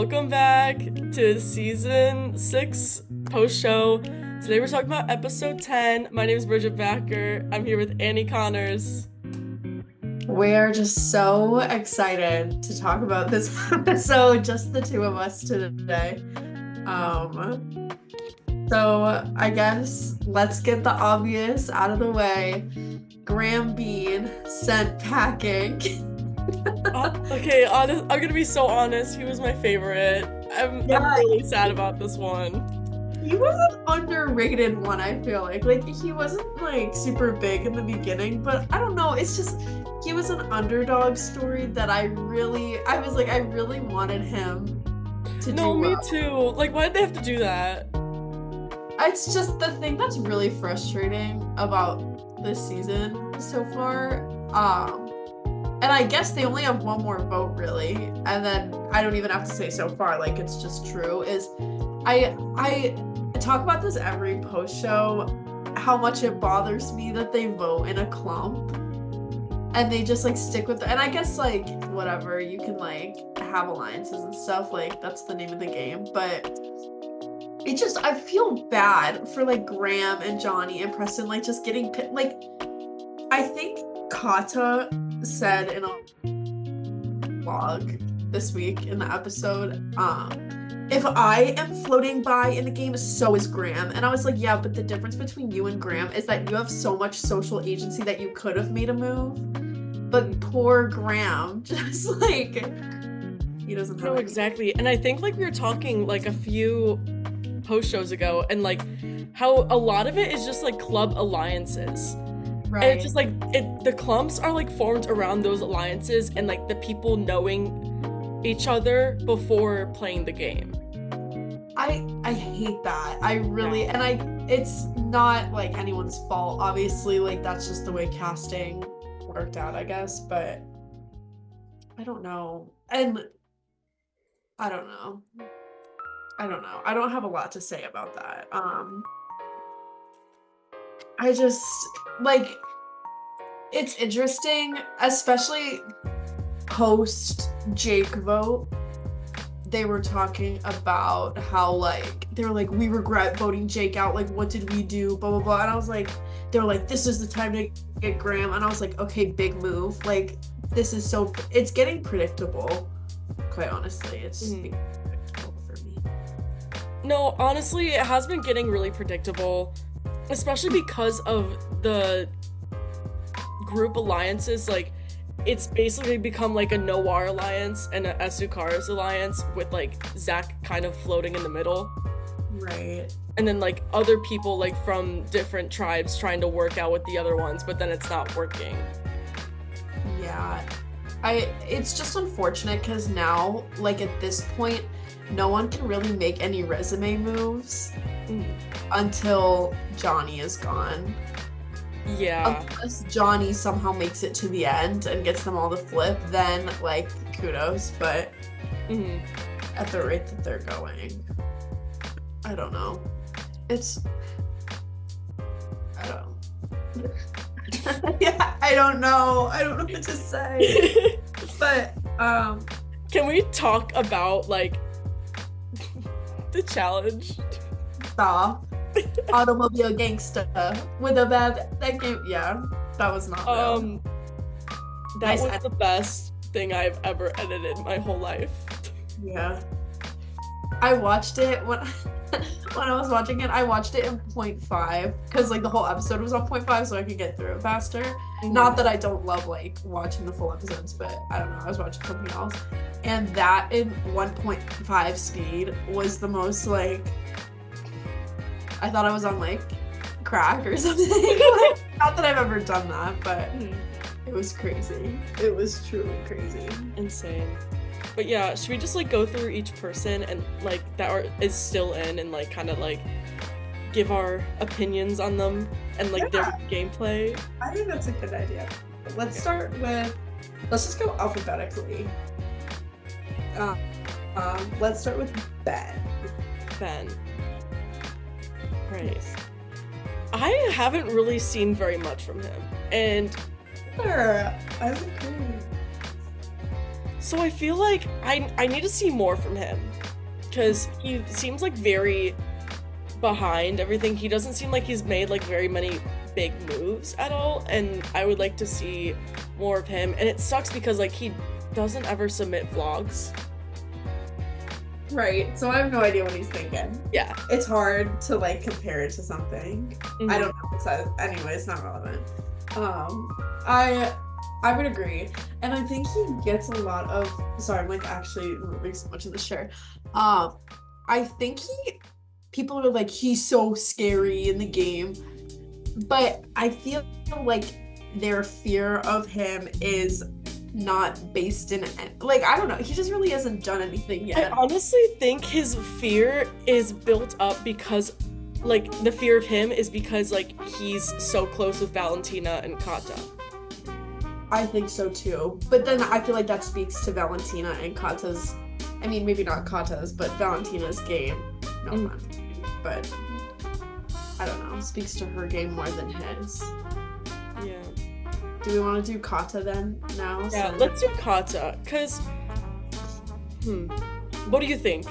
Welcome back to season 6 post show. Today we're talking about episode 10. My name is Bridget Backer. I'm here with Annie Connors. We are just so excited to talk about this episode, just the two of us today. So I guess let's get the obvious out of the way. Graham Bean sent packing. Okay, I'm gonna be so honest. He was my favorite. I'm really sad about this one. He was an underrated one, I feel like. Like, he wasn't, like, super big in the beginning, but I don't know. It's just, he was an underdog story that I really wanted him to do. No, me too. Like, why did they have to do that? It's just the thing that's really frustrating about this season so far. And I guess they only have one more vote, really. And then I don't even have to say so far, like, it's just true, is I talk about this every post show, how much it bothers me that they vote in a clump and they just like stick with it. And I guess like whatever, you can like have alliances and stuff, like that's the name of the game, but it just, I feel bad for like Graham and Johnny and Preston like just getting like, I think Kata said in a vlog this week in the episode, if I am floating by in the game, so is Graham. And I was like, yeah, but the difference between you and Graham is that you have so much social agency that you could have made a move. But poor Graham, just like, he doesn't have No, exactly. And I think like we were talking like a few post shows ago, and like how a lot of it is just like club alliances. Right. And it's just like, the clumps are like formed around those alliances and like the people knowing each other before playing the game. I hate that. I really, and it's not like anyone's fault, obviously, like that's just the way casting worked out, I guess, but I don't know. And I don't know. I don't have a lot to say about that. I just, like, it's interesting, especially post Jake vote. They were talking about how, like, they were like, we regret voting Jake out, like, what did we do, blah, blah, blah. And I was like, they were like, this is the time to get Graham. And I was like, okay, big move. Like, this is so, it's getting predictable, quite honestly. It's getting predictable for me. No, honestly, it has been getting really predictable, especially because of the group alliances. Like, it's basically become like a Noir alliance and a Asukara's alliance, with like Zach kind of floating in the middle. Right. And then like other people like from different tribes trying to work out with the other ones, but then it's not working. Yeah. It's just unfortunate because now, like at this point, no one can really make any resume moves until Johnny is gone. Yeah. Unless Johnny somehow makes it to the end and gets them all to flip, then, like, kudos, but at the rate that they're going, I don't know. Yeah, I don't know what to say. But, can we talk about, like, the challenge? Stop. Automobile gangster with a bad, that game, yeah, that was not real. That was the best thing I've ever edited my whole life. Yeah, I watched it when I was watching it. I watched it in 0.5 because like the whole episode was on 0.5, so I could get through it faster. Not that I don't love like watching the full episodes, but I don't know, I was watching something else, and that in 1.5 speed was the most like, I thought I was on like crack or something. Like, not that I've ever done that, but it was crazy. It was truly crazy. Insane. But yeah, should we just like go through each person and like that is still in, and like kind of like give our opinions on them and like their gameplay? I think that's a good idea. Let's just go alphabetically. Let's start with Ben. Right. I haven't really seen very much from him, and I agree. So I feel like I need to see more from him, because he seems like very behind everything. He doesn't seem like he's made like very many big moves at all, and I would like to see more of him. And it sucks because like he doesn't ever submit vlogs. Right, so I have no idea what he's thinking. Yeah. It's hard to like compare it to something. Mm-hmm. I don't know what it says. Anyway, it's not relevant. I would agree. And I think he gets a lot of, sorry, I'm like actually moving so much of the share. I think people are like, he's so scary in the game. But I feel like their fear of him is not based in, like, I don't know, he just really hasn't done anything yet. I honestly think his fear is built up because, like, the fear of him is because, like, he's so close with Valentina and Kata. I think so too. But then I feel like that speaks to Valentina and Kata's, I mean, maybe not Kata's, but Valentina's game. No offense. But I don't know, speaks to her game more than his. Yeah. Do we want to do Kata then now? Yeah, let's do Kata, because what do you think?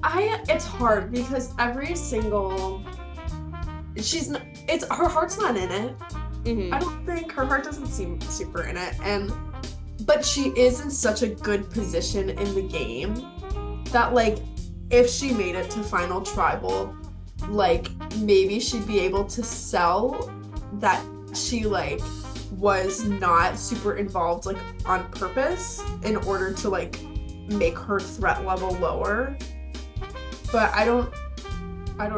It's hard because every single her heart's not in it. I don't think her heart doesn't seem super in it, but she is in such a good position in the game that, like, if she made it to final tribal, like, maybe she'd be able to sell that she, like, was not super involved, like, on purpose in order to, like, make her threat level lower. But I don't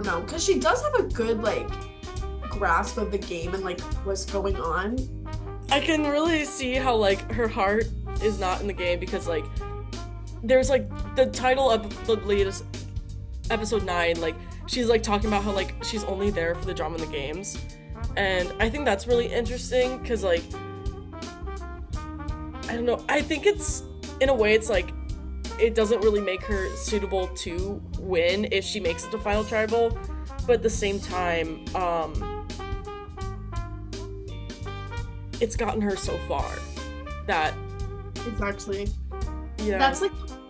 know, because she does have a good, like, grasp of the game and, like, what's going on. I can really see how, like, her heart is not in the game because, like, there's, like, the title of the latest episode 9, like, she's, like, talking about how, like, she's only there for the drama in the games. And I think that's really interesting because, like, I don't know, I think it's, in a way, it's, like, it doesn't really make her suitable to win if she makes it to final tribal, but at the same time, it's gotten her so far that Exactly. Yeah.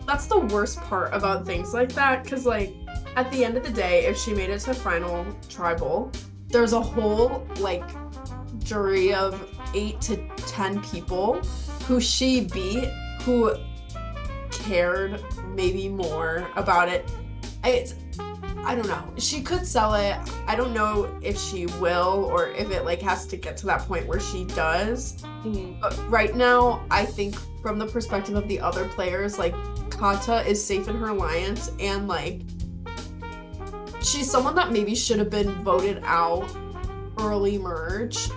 That's the worst part about things like that, because, like, at the end of the day, if she made it to final tribal, there's a whole, like, jury of 8 to 10 people who she beat who cared maybe more about it. I don't know. She could sell it. I don't know if she will or if it, like, has to get to that point where she does. But right now, I think from the perspective of the other players, like, Kata is safe in her alliance, and, like, she's someone that maybe should have been voted out early merge,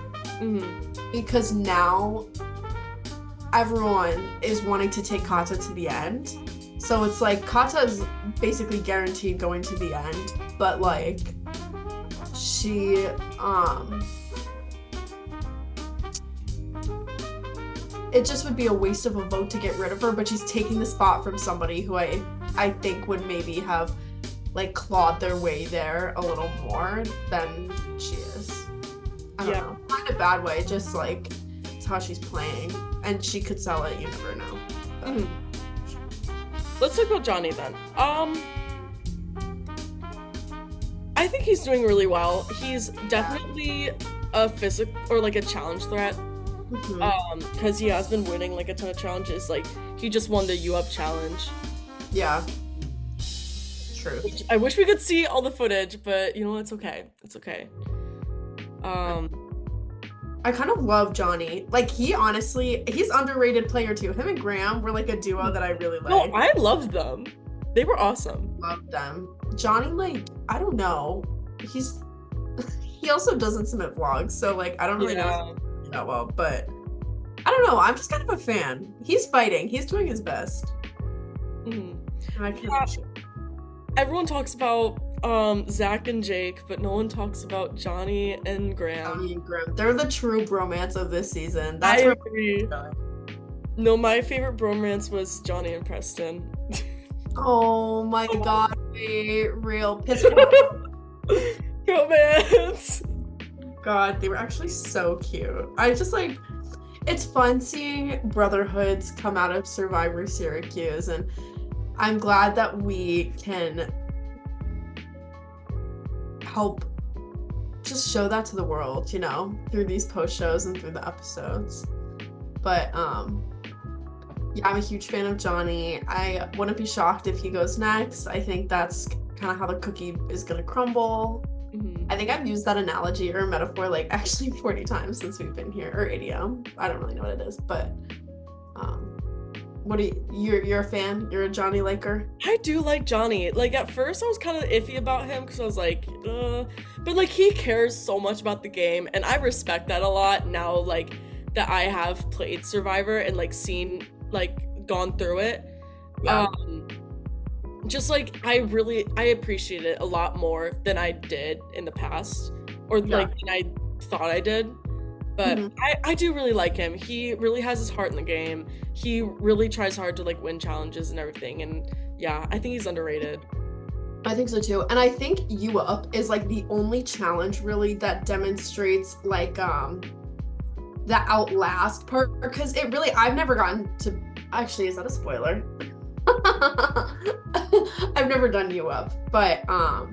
because now everyone is wanting to take Kata to the end. So it's like Kata is basically guaranteed going to the end, but, like, she it just would be a waste of a vote to get rid of her, but she's taking the spot from somebody who I think would maybe have, like, clawed their way there a little more than she is. I don't know. Not in a bad way, just, like, it's how she's playing. And she could sell it, you never know. But. Let's talk about Johnny then. I think he's doing really well. He's definitely a physical or, like, a challenge threat. Because he has been winning, like, a ton of challenges. Like, he just won the U Up challenge. Yeah. True. I wish we could see all the footage, but, you know, it's okay. It's okay. I kind of love Johnny. Like, he's underrated player too. Him and Graham were, like, a duo that I really like. No, I loved them. They were awesome. Loved them. Johnny, like, I don't know. He also doesn't submit vlogs, so, like, I don't really know that well, but I don't know. I'm just kind of a fan. He's fighting. He's doing his best. And I can't. Everyone talks about Zach and Jake, but no one talks about Johnny and Graham. Johnny and Graham. They're the true bromance of this season. I agree. No, my favorite bromance was Johnny and Preston. Oh my god, real piss romance. God, they were actually so cute. I just, like, it's fun seeing brotherhoods come out of Syrvivor Syracuse, and I'm glad that we can help just show that to the world, you know, through these post shows and through the episodes. But yeah, I'm a huge fan of Johnny. I wouldn't be shocked if he goes next. I think that's kind of how the cookie is gonna crumble. I think I've used that analogy or metaphor like actually 40 times since we've been here, or idiom. I don't really know what it is, but what do you're a fan? You're a Johnny liker? I do like Johnny. Like, at first I was kind of iffy about him because I was like, but like, he cares so much about the game, and I respect that a lot now, like, that I have played Survivor and like seen, like, gone through it. Yeah. Just like, I appreciate it a lot more than I did in the past, or like than I thought I did. But I do really like him. He really has his heart in the game. He really tries hard to like win challenges and everything. And yeah, I think he's underrated. I think so too. And I think You Up is like the only challenge really that demonstrates like the outlast part, because it really, I've never gotten to, actually, is that a spoiler? I've never done You Up, but I've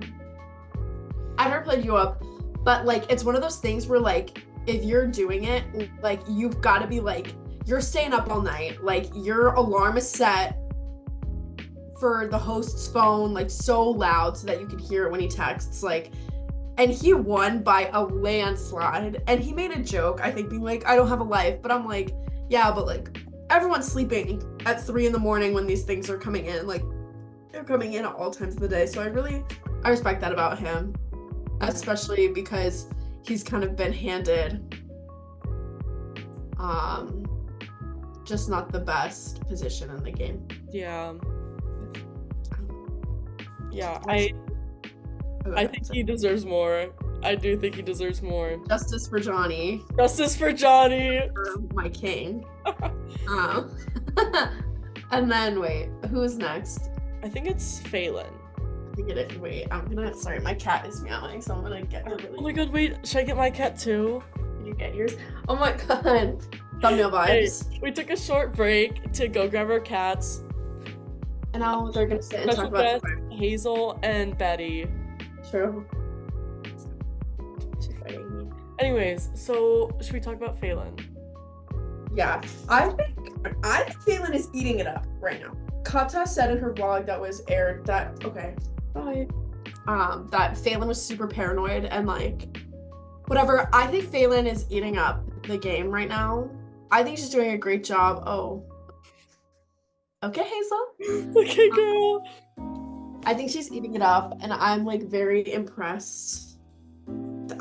never played You Up, but like it's one of those things where like if you're doing it, like you've got to be like, you're staying up all night, like your alarm is set for the host's phone like so loud so that you can hear it when he texts, like, and he won by a landslide. And he made a joke, I think, being like, I don't have a life, but I'm like, yeah, but like everyone's sleeping at 3 a.m. when these things are coming in, like they're coming in at all times of the day. So I respect that about him, especially because he's kind of been handed just not the best position in the game. Yeah, I think he deserves more. I do think he deserves more. Justice for Johnny. Justice for Johnny. For my king. And then wait, who's next? I think it's Phelan. Wait, sorry, my cat is meowing, so I'm gonna get her. Oh my god, wait, should I get my cat too? Can you get yours? Oh my god. Thumbnail vibes. Hey, we took a short break to go grab our cats. And now they're gonna sit and talk about Hazel and Betty. True. She's fighting me. Anyways, so should we talk about Phelan? Yeah, I think Phelan is eating it up right now. Kata said in her vlog that was aired that that Phelan was super paranoid and like whatever. I think Phelan is eating up the game right now. I think she's doing a great job. Oh. Okay, Hazel. Okay, girl. I think she's eating it up, and I'm like very impressed.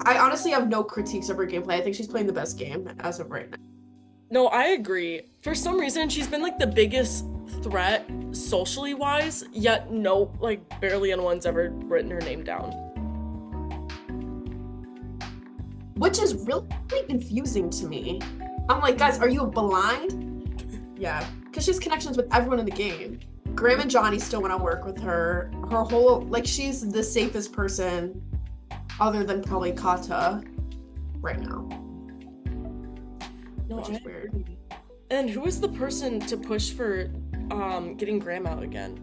I honestly have no critiques of her gameplay. I think she's playing the best game as of right now. No, I agree. For some reason, she's been like the biggest threat socially wise, yet no, like barely anyone's ever written her name down. Which is really confusing to me. I'm like, guys, are you blind? Yeah, because she has connections with everyone in the game. Graham and Johnny still want to work with her. Her whole, like, she's the safest person other than probably Kata right now. No, which is weird. And who was the person to push for getting Graham out again?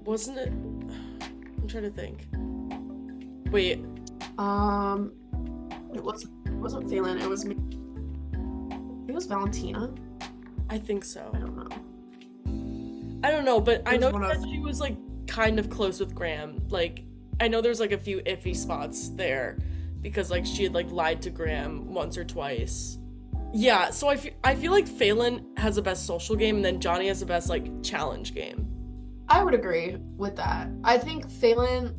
Wasn't it? I'm trying to think. Wait. It wasn't Phelan, it was me. I think it was Valentina. I think so. I don't know, but I know that she was like kind of close with Graham. Like, I know there's like a few iffy spots there because like she had like lied to Graham once or twice. Yeah, so I feel like Phelan has the best social game and then Johnny has the best like challenge game. I would agree with that. I think Phelan,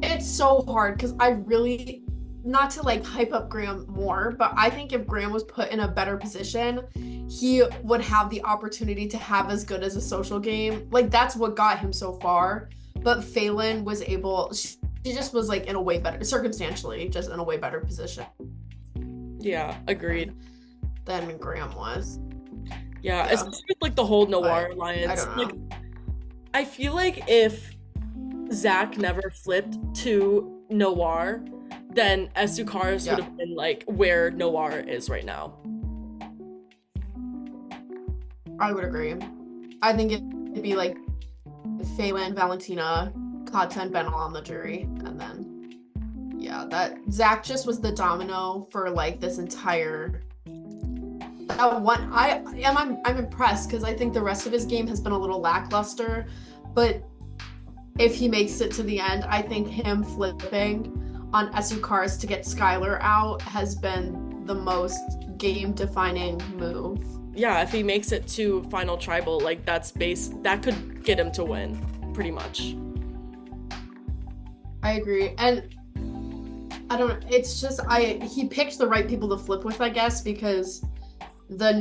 it's so hard because I really, not to like hype up Graham more, but I think if Graham was put in a better position, he would have the opportunity to have as good as a social game. Like that's what got him so far. But Phelan was able, she just was like in a way better, circumstantially, just in a way better position. Yeah, agreed. Than Graham was. Yeah, especially with like the whole Noir alliance. I don't know. Like, I feel like if Zach never flipped to Noir, then Esukaris would have been like where Noir is right now. I would agree. I think it'd be like Phelan, Valentina, Katya, and Ben all on the jury, and then that Zach just was the domino for like this entire that one. I'm impressed because I think the rest of his game has been a little lackluster, but if he makes it to the end, I think him flipping on SU cars to get Skylar out has been the most game-defining move. Yeah, if he makes it to final tribal, like that could get him to win, pretty much. I agree, and I don't. It's just he picked the right people to flip with, I guess, because the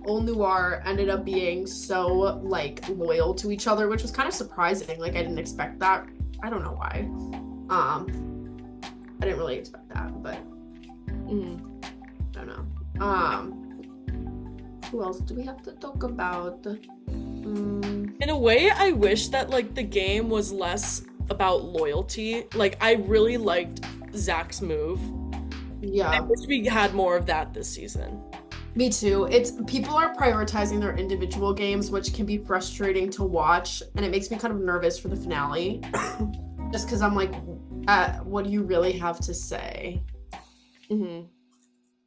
old Noir ended up being so like loyal to each other, which was kind of surprising. Like I didn't expect that. I don't know why. I didn't really expect that, but I don't know. Who else do we have to talk about? In a way, I wish that like the game was less about loyalty. Like I really liked Zach's move. Yeah. I wish we had more of that this season. Me too. People are prioritizing their individual games, which can be frustrating to watch, and it makes me kind of nervous for the finale. Just because I'm like, what do you really have to say?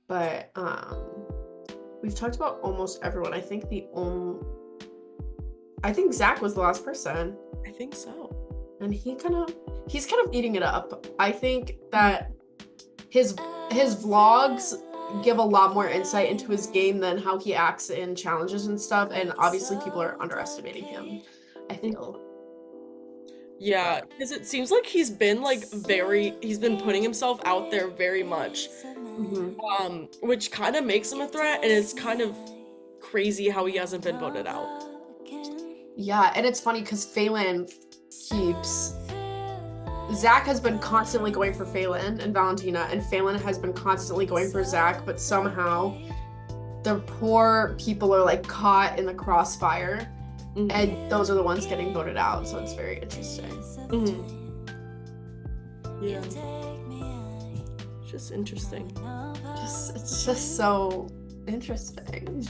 But we've talked about almost everyone. I think Zach was the last person. I think so. And he's kind of eating it up. I think that his vlogs give a lot more insight into his game than how he acts in challenges and stuff, and obviously people are underestimating him, I feel. Yeah, because it seems like he's been putting himself out there very much, which kind of makes him a threat, and it's kind of crazy how he hasn't been voted out. Yeah, and it's funny because Phelan Zach has been constantly going for Phelan and Valentina, and Phelan has been constantly going for Zach, but somehow the poor people are like caught in the crossfire, and those are the ones getting voted out, so it's very interesting. Yeah. It's just interesting. It's just so interesting.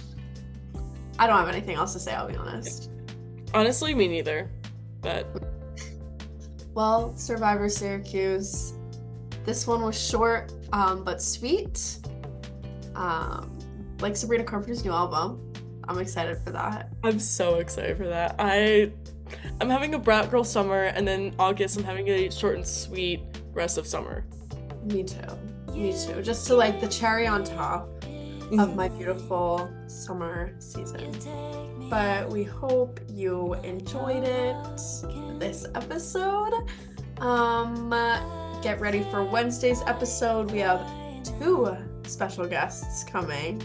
I don't have anything else to say, I'll be honest. Honestly, me neither, but... Well, Syrvivor Syracuse. This one was short, but sweet. Like Sabrina Carpenter's new album. I'm excited for that. I'm so excited for that. I'm having a brat girl summer, and then August I'm having a short and sweet rest of summer. Me too. Just to like the cherry on top of my beautiful summer season. But we hope you enjoyed this episode. Get ready for Wednesday's episode. We have 2 special guests coming.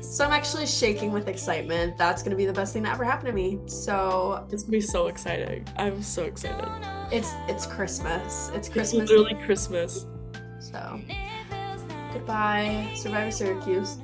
So I'm actually shaking with excitement. That's gonna be the best thing that ever happened to me. So it's gonna be so exciting. I'm so excited. It's Christmas. It's Christmas. It's literally Christmas. So goodbye, Syrvivor Syracuse.